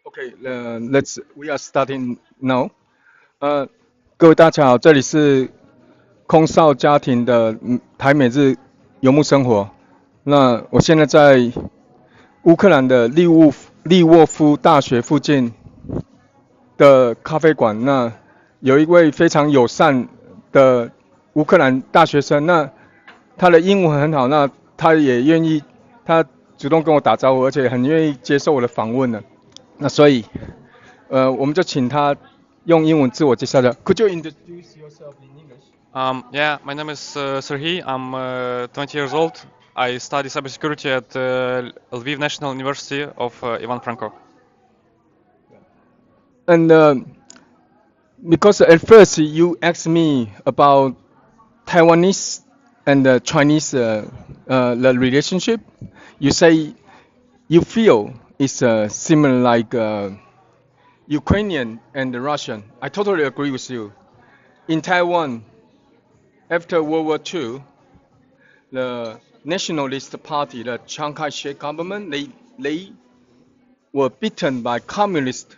Okay, we are starting now. 各位大家好，这里是空少家庭的台美日游牧生活。那我现在在乌克兰的利沃夫大学附近的咖啡馆。那有一位非常友善的乌克兰大学生，那他的英文很好，那他也愿意，他主动跟我打招呼，而且很愿意接受我的访问呢。那所以，我们就请他用英文自我介绍的。Could you introduce yourself in English? Yeah, my name is Serhiy. I'm 20 years old. I study cybersecurity at Lviv National University of Ivan Franko. And because at first you asked me about Taiwanese and Chinese the relationship, you say you feel it's similar like Ukrainian and Russian. I totally agree with you. In Taiwan, after World War II, the nationalist party, the Chiang Kai-shek government, they were beaten by communist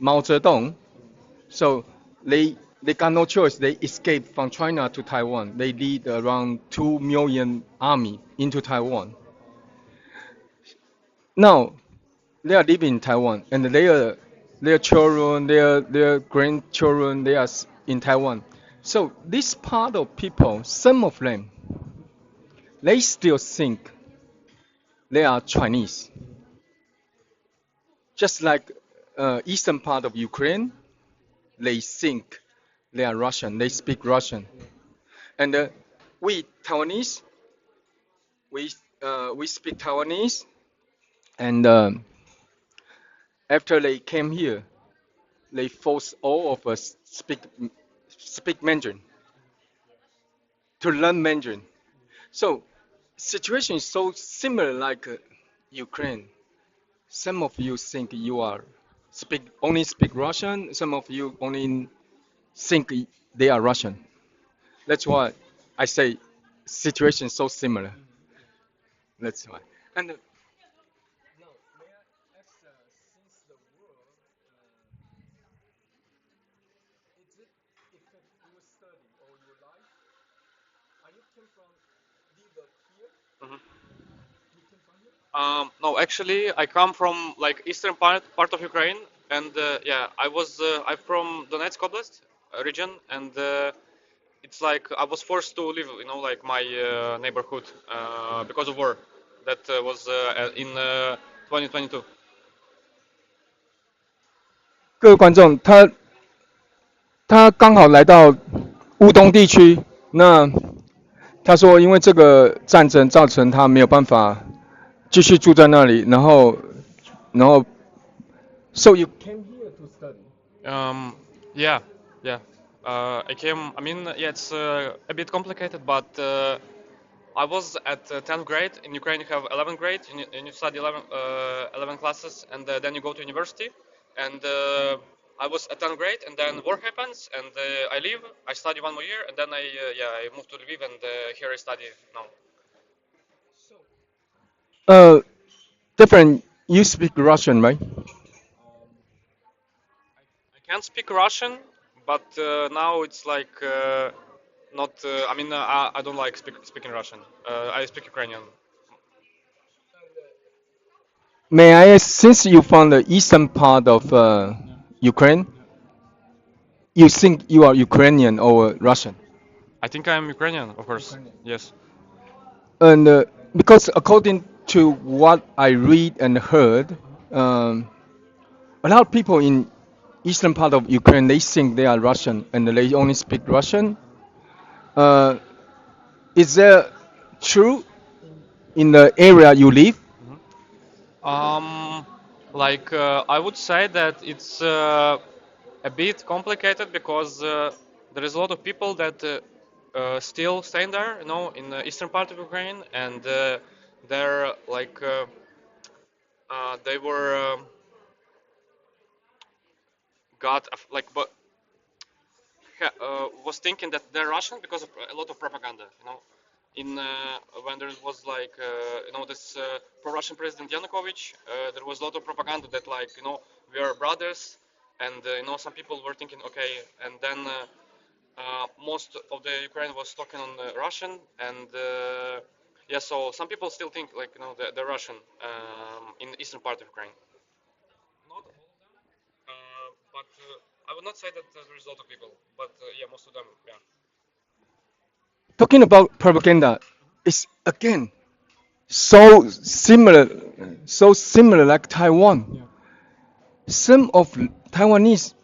Mao Zedong. So they got no choice. They escaped from China to Taiwan. They lead around 2 million army into Taiwan. Now they are living in Taiwan, and their children, their grandchildren, they are in Taiwan. So this part of people, some of them, they still think they are Chinese. Just like eastern part of Ukraine, they think they are Russian. They speak Russian. And we Taiwanese, we speak Taiwanese. And after they came here, they forced all of us speak Mandarin, to learn Mandarin. So situation is so similar like Ukraine. Some of you think you are only speak Russian. Some of you only think they are Russian. That's why I say situation is so similar. That's why. And now, may I ask, since the war, is it affect your study or your life? Are you came from Lviv here? Mhm. You came from here? No, actually, I come from like eastern part of Ukraine, and yeah, I'm from Donetsk Oblast region, and it's like I was forced to leave, like my neighborhood because of war that was in 2022. 各位观众，他刚好来到乌东地区，那他说因为这个战争造成他没有办法继续住在那里，然后，So you came here to study? Yeah, yeah. I came. I mean, yeah, it's a bit complicated, but I was at 10th grade. In Ukraine, you have 11th grade, and you study 11 classes, and then you go to university. And I was at 10th grade, and then war happens, and I leave. I study one more year, and then I moved to Lviv, and here I study now. Uh, different. You speak Russian, right? I can speak Russian, but now it's like not. I mean, I don't like speaking Russian. I speak Ukrainian. May I ask, since you from the eastern part of Ukraine, you think you are Ukrainian or Russian? I think I'm Ukrainian, of course. Yes. And because according to what I read and heard, um, a lot of people in eastern part of Ukraine they think they are Russian and they only speak Russian. Uh, is that true in the area you live? Um, like I would say that it's a bit complicated because there is a lot of people that still staying there, in the eastern part of Ukraine, and they're like they were got like but was thinking that they're Russian because of a lot of propaganda. in when there was like this pro-Russian President Yanukovych, there was a lot of propaganda that like we are brothers, and some people were thinking okay, and then most of the Ukraine was talking on Russian, and yeah, so some people still think like they're Russian in the eastern part of Ukraine. Not all of them, but I would not say that there is a lot of people, but yeah, most of them, yeah. Talking about propaganda, it's again so similar like Taiwan. Yeah. Some of Taiwanese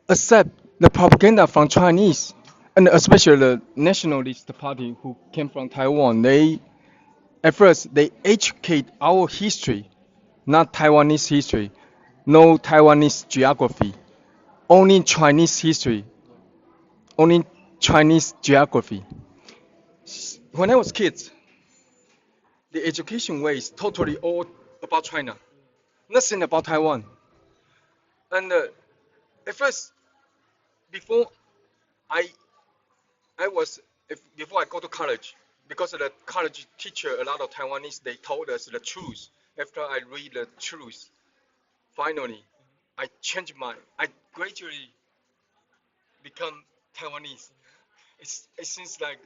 accept the propaganda from Chinese, and especially the nationalist party who came from Taiwan. At first they educate our history, not Taiwanese history, no Taiwanese geography, only Chinese history, only Chinese geography. When I was kid, the education way is totally all about China, nothing about Taiwan. And at first, before I before I go to college, because of the college teacher, a lot of Taiwanese, they told us the truth. After I read the truth, finally, I gradually become Taiwanese. It seems like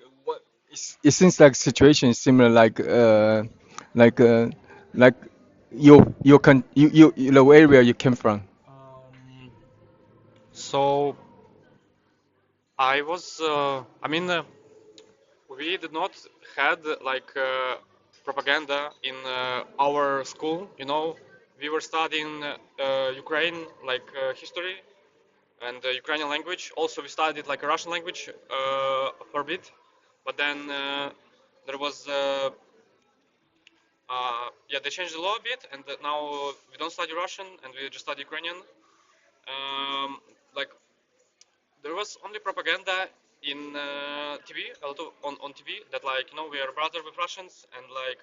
it seems like situation is similar like you the area you came from. So I was, we did not had like propaganda in our school. We were studying Ukraine like history and Ukrainian language. Also, we studied like a Russian language for a bit, but then there was. Yeah, they changed the law a bit, and now we don't study Russian and we just study Ukrainian. Like there was only propaganda in TV, a lot of on TV that like we are brother with Russians and like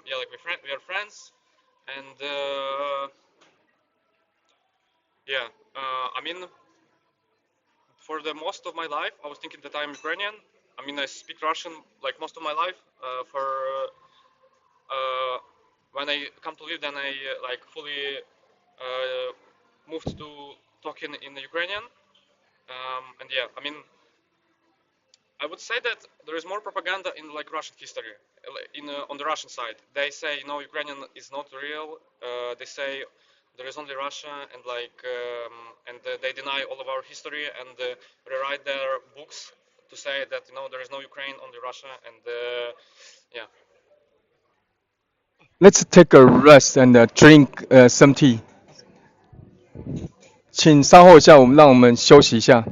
yeah, like we are friends, and yeah, for the most of my life I was thinking that I'm Ukrainian. I speak Russian like most of my life. For when I come to live, then I like fully moved to talking in the Ukrainian. And yeah, I would say that there is more propaganda in like Russian history, on the Russian side. They say Ukrainian is not real. They say there is only Russia, and like and they deny all of our history and rewrite their books to say that there is no Ukraine, only Russia, and yeah. Let's take a rest and drink some tea. 请稍后一下，让我们休息一下。